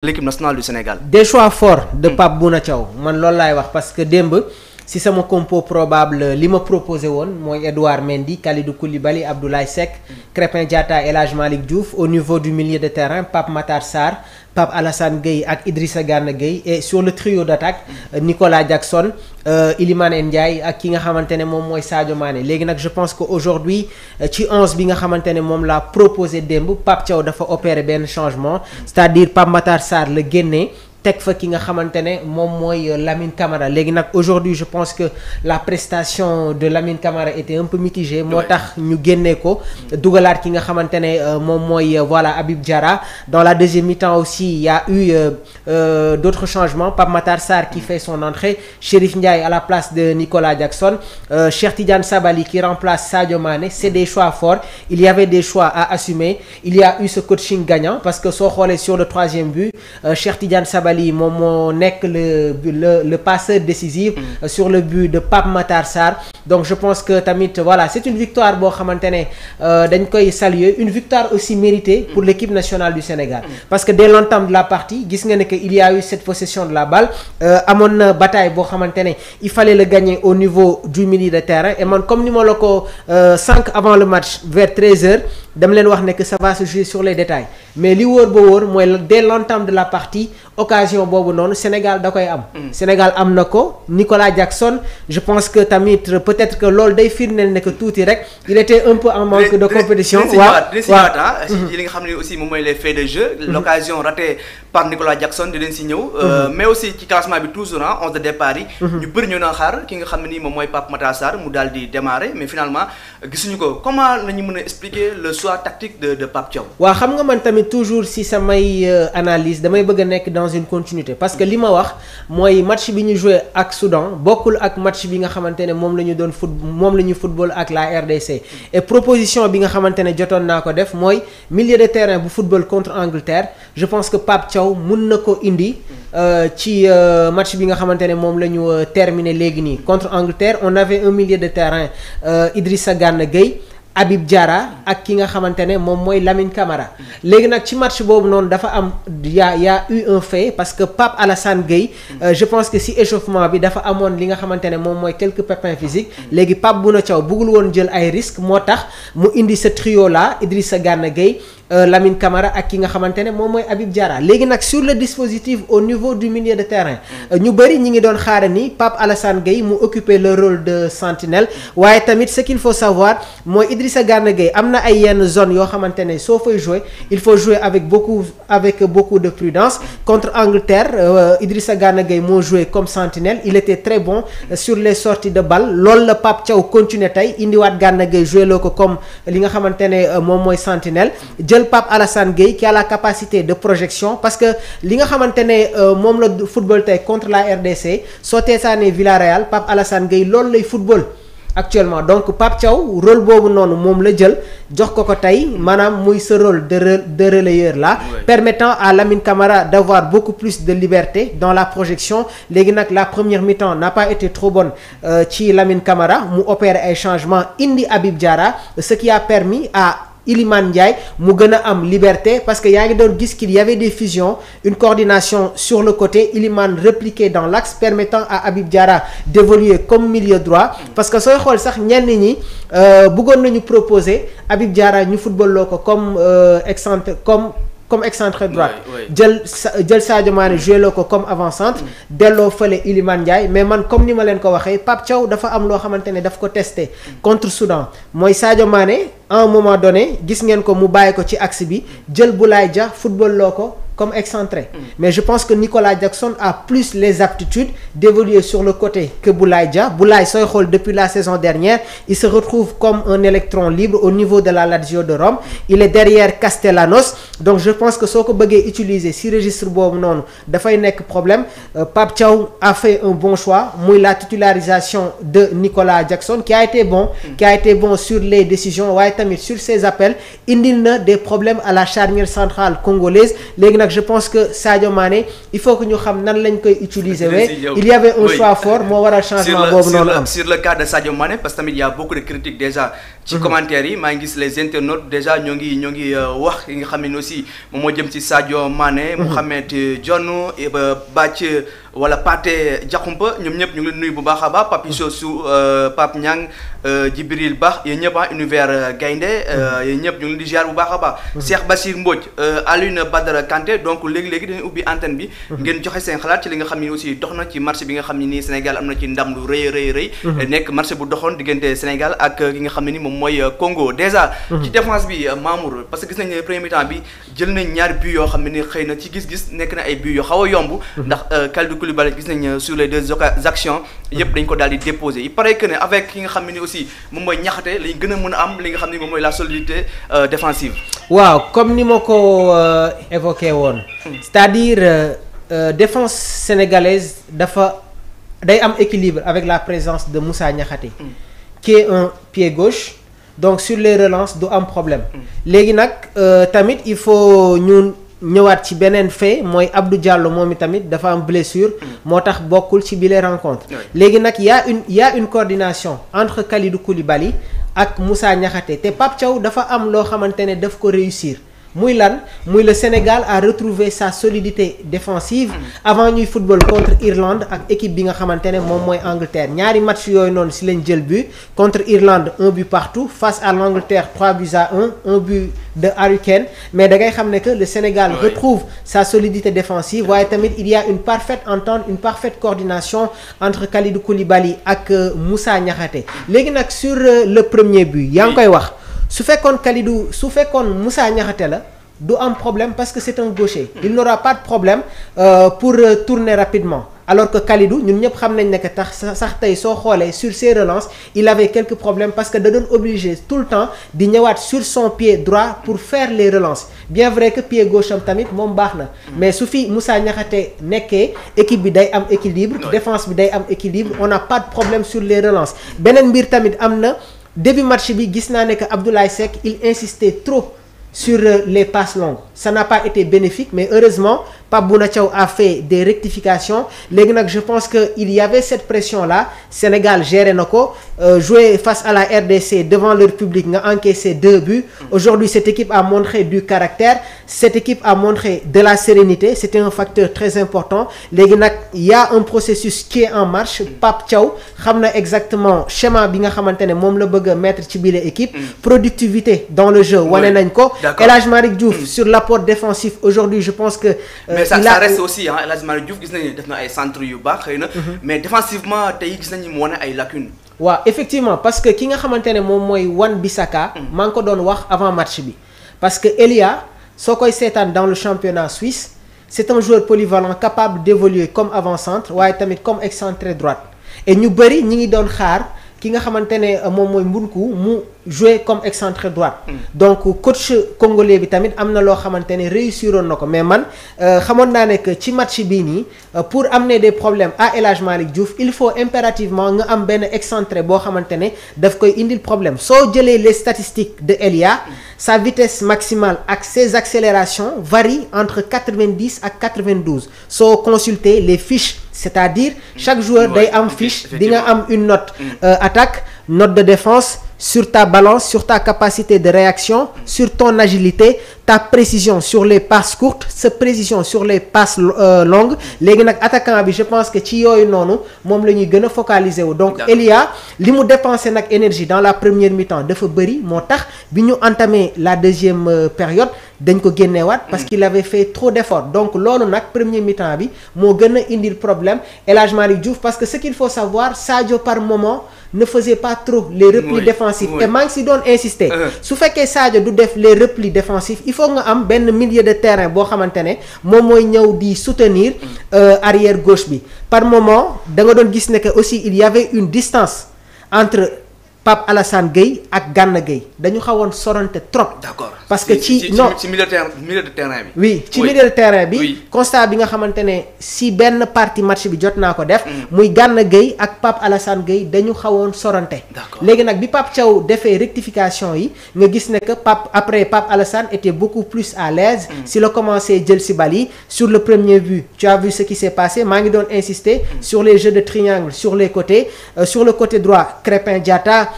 l'équipe nationale du Sénégal. Des choix forts de Pape Bouna Thiaw man loolu laay wax parce que démb si sama compo probable li ma proposé woon mooy Edouard Mendy Kalidou Koulibaly Abdoulaye Seck Krépin Diatta El Hadj Malick Diouf au niveau du milieu de terrain Pape Matar Sarr Pape Alassane Gueye ak Idrissa Gana Gueye et sur le trio d'attaque Nicolas Jackson Iliman Ndiaye ak ki nga xamante ne moom mooy Sadio Mané léegi nag je pense que aujourd'hui ci 11 bi nga xamante ne moom laa proposé démb Pape Thiaw dafa opérer benn changement c'est-à-dire Pape Matar Sarr la génnee teg fa ki nga xamante ne moom mooy Lamine Camara léegi nag aujourd'hui je pense que la prestation de Lamine Camara était un peu mitigée moo tax ñu génnee ko dugalaat ki nga xamante ne moom mooy voilà Habib Diarra dans la deuxième mi-temps aussi il y a eu d'autres changements Pape Matar Sarr qui fait son entrée Chérif Ndiaye à la place de Nicolas Jackson Cheikh Tidiane Sabali qui remplace Sadio Mané c'est des choix forts il y avait des choix à assumer il y a eu ce coaching gagnant parce que soo xoolee sur le troisième but Cheikh Tidiane Sabali moom moo nekk le passeur décisif sur le but de Pape Matar Sarr donc je pense que tamit voilà c'est une victoire boo xamante ne dañ koy saluer une victoire aussi méritée pour l'équipe nationale du Sénégal parce que dès l'entame de la partie gis nga ne que il y a eu cette possession de la balle amoon na bataille boo xamante ne il fallait le gagner au niveau du milieu de terrain et man comme ni ma la ko 5 avant le match vers 13h dama leen wax ne que ça va se jouer sur les détails mais li wóor ba wóor mooy dès l'entame de la partie occasion boobu noonu Sénégal da koy am. Sénégal am na ko Nicolas Jackson je pense que tamit peut-être que loolu day firndeel ne que tuuti rek il était un peu en manque de compétition. waaw li nga xam ne aussi moom mooy les faits de jeu. l'occasion ratée par Nicolas Jackson di leen si ñëw. mais aussi ci classement bi toujours ah 11 de départ yi. ñu bëri ñoo na xaar ki nga xam ne nii moom mooy Pape Matar Sarr mu daal di démarrer mais finalement gisuñu ko comment la ñu mën a expliquer le choix tactique de Pape Thiaw. waaw xam nga man tamit toujours si samay analyse damay bëgg a nekk dans une continuité parce que li ma wax mooy match bi ñu joué ak Soudan bokkul ak match bi nga xamante ne moom la ñu doon moom la ñu football ak la RDC et proposition bi nga xamante ne jotoon naa ko def mooy milieu de terrain bu football contre Angleterre je pense que Pape Thiaw mun na ko indi ci match bi nga xamante ne moom la ñu terminé léegi nii contre Angleterre on avait un milieu de terrain Idrissa Gana Gueye Habib Diarra ak ki nga xamante ne moom mooy Lamine Camara léegi nag ci match boobu noonu dafa am y a eu un fait parce que Pape Alassane Gueye je pense que si échauffement bi dafa amoon li nga xamante ne moom mooy quelques pépins physiques léegi Pape Bouna Thiaw bëggul woon jël ay risques moo tax mu indi ce trio là Idrissa Gana Gueye Lamine Camara ak ki nga xamante ne moom mooy Habib Diarra léegi nag sur le dispositif au niveau du milieu de terrain ñu bëri ñi ngi doon xaara ni Pape Alassane Gueye mu occuper le rôle de sentinelle waaye tamit ce qu'il faut savoir mooy Idrissa Gana Gueye am na ay yenn zone yoo xamante ne soo fay jouer il faut jouer avec beaucoup de prudence contre Angleterre Idrissa Gana Gueye moo joué comme sentinelle il était très bon sur les sorties de balle loolu la Pape Thiaw continuer tey indiwaat Gana Gueye joué loo ko comme li nga xamante ne moom mooy sentinelle Pape Alassane Gueye qui a la capacité de projection parce que li nga xamante ne moom la football tey contre la RDC soo teesaanee Villarreal Pape Alassane Gueye loolu lay football actuellement donc Pape Thiaw rôle boobu noonu moom la jël jox ko tey maanaam muy ce rôle de relayeur là permettant à Lamine Camara d'avoir beaucoup plus de liberté dans la projection léegi nag la première mi-temps n'a pas été trop bonne ci Lamine Camara mu opérer ay changements indi Habib Diarra ce qui a permis à Iliman Ndiaye mu gën a am liberté parce que yaa ngi doon gis qu'il y avait des fusions une coordination sur le côté Iliman répliqué dans l'axe permettant à Habib Diarra d'évoluer comme milieu droit parce que sooy xool sax ñenn ñi bëggoon nañu proposer Habib Diarra ñu football loo ko comme excentré droite jël Sadio Mané joué loo ko comme avant-centre delloo fële Iliman Ndiaye mais man comme ni ma leen ko waxee Pape Thiaw dafa am loo xamante ne daf ko testé contre Soudan mooy Sadio Mané à un moment donné gis ngeen ko mu bàyyi ko ci axe bi jël Boulaye Dia football loo ko comme excentré mais je pense que Nicolas Jackson a plus les aptitudes d'évoluer sur le côté que Boulaye Dia Boulaye sooy xool depuis la saison dernière il se retrouve comme un électron libre au niveau de la Lazio de Rome il est derrière Castellanos donc je pense que soo ko bëggee utiliser si registre boobu noonu dafay nekk problème Pape Thiaw a fait un bon choix muy la titularisation de Nicolas Jackson qui a été bon sur les décisions waaye tamit sur ses appels indil na des problèmes à la charnière centrale congolaise léegi nag nag je pense que Sadio Mané il faut que ñu xam nan lañ koy utiliser il y avait un choix fort moo waral changement boobu noonu am sur le cas de Sadio Mané parce que tamit y a beaucoup de critiques déjà ci commentaires yi maa ngi gis les internautes déjà ñoo ngi wax yi nga xam ne aussi moom moo jëm ci Sadio Mané Mouhamed Dionne Bathie wala Pathé Diakhoumpa ñoom ñëpp ñu ngi leen nuyu bu baax a baax Papi Sossou Pape Niang Djibril Ba yéen ñëpp univers Gaynde yéen ñëpp ñu ngi leen di ziar bu baax a baax Cheikh Bassir Mbodj Alioune Badara Kanté donc léegi-léegi dañuy ubbi antenne bi ngeen joxe seen xalaat ci li nga xam ne aussi dox na ci marché bi nga xam ne nii Sénégal am na ci ndam lu rëy nekk marché bu doxoon diggante Sénégal ak ki nga xam ne ni moom mooy Congo déjà ci défense bi Mamour parce que gis nañ ne premier mi-temps bi jël nañ ñaari buts yoo xam ne ni xëy na ci gis-gis nekk na ay buts yoo xaw a yomb ndax Kalidou Koulibaly gis nañ sur les deux actions yëpp dañ ko daal di déposé il paraît que ne avec ki nga xam ne ni aussi moom mooy Niakhaté lañ gën a mën a am li nga xam ne moom mooy la solidité défensive. waaw comme ni ma ko évoqué woon c'est-à-dire défense sénégalaise day am équilibre avec la présence de Moussa Niakhaté qui est un pied gauche donc sur les relances du am problème léegi nag tamit il faut ñun ñëwaat ci beneen fait mooy Abdou Diallo moom tamit dafa am blessure moo tax bokkul ci bile rencontre léegi nag y a une coordination entre Kalidou Koulibaly ak Moussa Niakhaté te Pape Thiaw dafa am loo xamante ne daf ko réussir muy le Sénégal a retrouvé sa solidité défensive avant ñuy football contre Irlande ak équipe bi nga xamante ne moom mooy Angleterre ñaari match yooyu noonu si lañ jël but contre Irlande 1 but partout face à l'Angleterre 3-1 un but de Harry Kane mais da ngay xam ne que le Sénégal retrouve sa solidité défensive waaye tamit il y a une parfaite entente une parfaite coordination entre Kalidou Koulibaly ak Moussa Niakhaté léegi nag sur le premier but yaa ngi koy wax su fekkoon Moussa Niakhaté la du am problème parce que c'est un gaucher il n'aura pas de problème pour tourner rapidement alors que Kalidou ñun ñëpp xam nañ ne que sax tey soo xoolee sur ses relances il avait quelques problèmes parce que da doon obligé tout le temps di ñëwaat sur son pied droit pour faire les relances bien vrai que pied gauche am tamit moom baax na mais su fi Moussa Niakhaté nekkee équipe bi day am équilibre défense bi day am équilibre on n'a pas de problème sur les relances beneen mbir tamit am na début match bi gis naa ne que Abdoulaye Seck il insistait trop sur les passes longues ça n'a pas été bénéfique mais heureusement Pape Bouna Thiaw a fait des rectifications léegi nag je pense que il y avait cette pression là Sénégal géré na ko jouer face à la RDC devant leur public nga encaissé 2 buts aujourd'hui cette équipe a montré du caractère cette équipe a montré de la sérénité c'était un facteur très important léegi nag il y a un processus qui est en marche Pape Thiaw xam na exactement schéma bi nga xamante ne moom la bëgg a mettre ci biir équipe productivité dans le jeu wane nañ ko El Hadj Malick Diouf sur l'apport défensif aujourd'hui je pense que mais ça reste aussi El Hadj Malick Diouf gis nañu def na ay centres yu baax xëy na mais défensivement tey gis nañu mu wane ay lacunes waaw effectivement parce que ki nga xamante ne moom mooy Wan-Bissaka maa ngi ko doon wax avant match bi parce que Elia soo koy seetaan dans le championnat suisse c'est un joueur polyvalent capable d'évoluer comme avant-centre waaye tamit comme excentré droite et ñu bëri ñi ngi doon xaar ki nga xamante ne moom mooy Mbunku mu jouer comme excentré droite donc coach congolais bi tamit am na loo xamante ne réussiroon na ko mais man xamoon naa ne que ci match bii nii pour amener des problèmes à El Hadj Malick Diouf il faut impérativement nga am benn excentré boo xamante ne daf koy indil problème soo jëlee les statistiques de Elia sa vitesse maximale ak ses accélérations varient entre 90 ak 92 soo consulter les fiches c'est-à-dire chaque joueur day am fiche di nga am une note attaque note de défense sur ta balance sur ta capacité de réaction sur ton agilité ta précision sur les passes courtes sa précision sur les passes longues léegi nag attaquant bi je pense que ci yooyu noonu moom la ñuy gën a focaliser wu donc Elia li mu dépensé nag énergie dans la première mi-temps dafa bëri moo tax bi ñu entamé la deuxième période dañ ko génneewaat parce qu'il avait fait trop d'efforts donc loolu nag premier mi-temps bi moo gën a indil problème El Hadj Malick Diouf parce que ce qu'il faut savoir Sadio par moment ne faisait pas trop les replis défensifs et maa ngi si doon insister su fekkee Sadio du def les replis défensifs il faut nga am benn milieu de terrain boo xamante ne moom mooy ñëw di soutenir arrière gauche bi par moment da nga doon gis ne que aussi il y avait une distance entre Pape Alassane Gueye ak Gana Gueye dañu xawoon sorante trop. d'accord parce que ci non ci milieu de terrain bi. oui ci milieu de terrain bi. constat bi nga xamante ne si benn partie match bi jot naa ko def. muy Gana Gueye ak Pape Alassane Gueye dañu xawoon sorante. léegi nag bi Pape Thiaw defee rectification yi nga gis ne que Pape Alassane était beaucoup plus à l'aise si la commencé jël si bal yi sur le premier but tu as vu ce qui s'est passé maa ngi doon insister sur les jeux de triangle sur les côtés sur le côté droit Crépin Diatta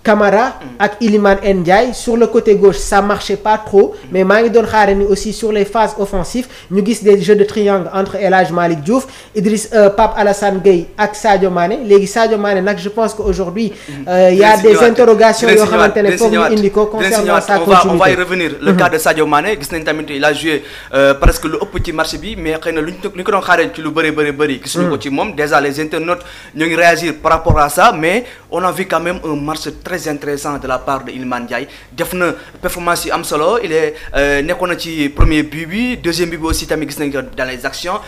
Camara ak Iliman Ndiaye sur le côté gauche ça marchait pas trop mais maa ngi doon xaare ni aussi sur les phases offensives ñu gis des jeux de triangle entre El Hadj Malick Diouf Pape Alassane Gueye ak Sadio Mané léegi Sadio Mané nag je pense que aujourd'hui y a des interrogations yoo xamante ne foog ñu indi ko concernant sa continuité. On va y revenir le cas de Sadio Mané gis nañ tamit il a joué presque lu ëpp ci match bi mais xëy na lu ñu ko doon xaaree ci lu bëri gisuñu ko ci moom déjà les internautes ñoo ngi réagir par rapport à ça mais on a vu quand même un match très intéressant de la part de Iliman Ndiaye def na performance yu am solo il est nekkoon na ci premier but bi deuxième but bi aussi tamit gis nañ ko dans les actions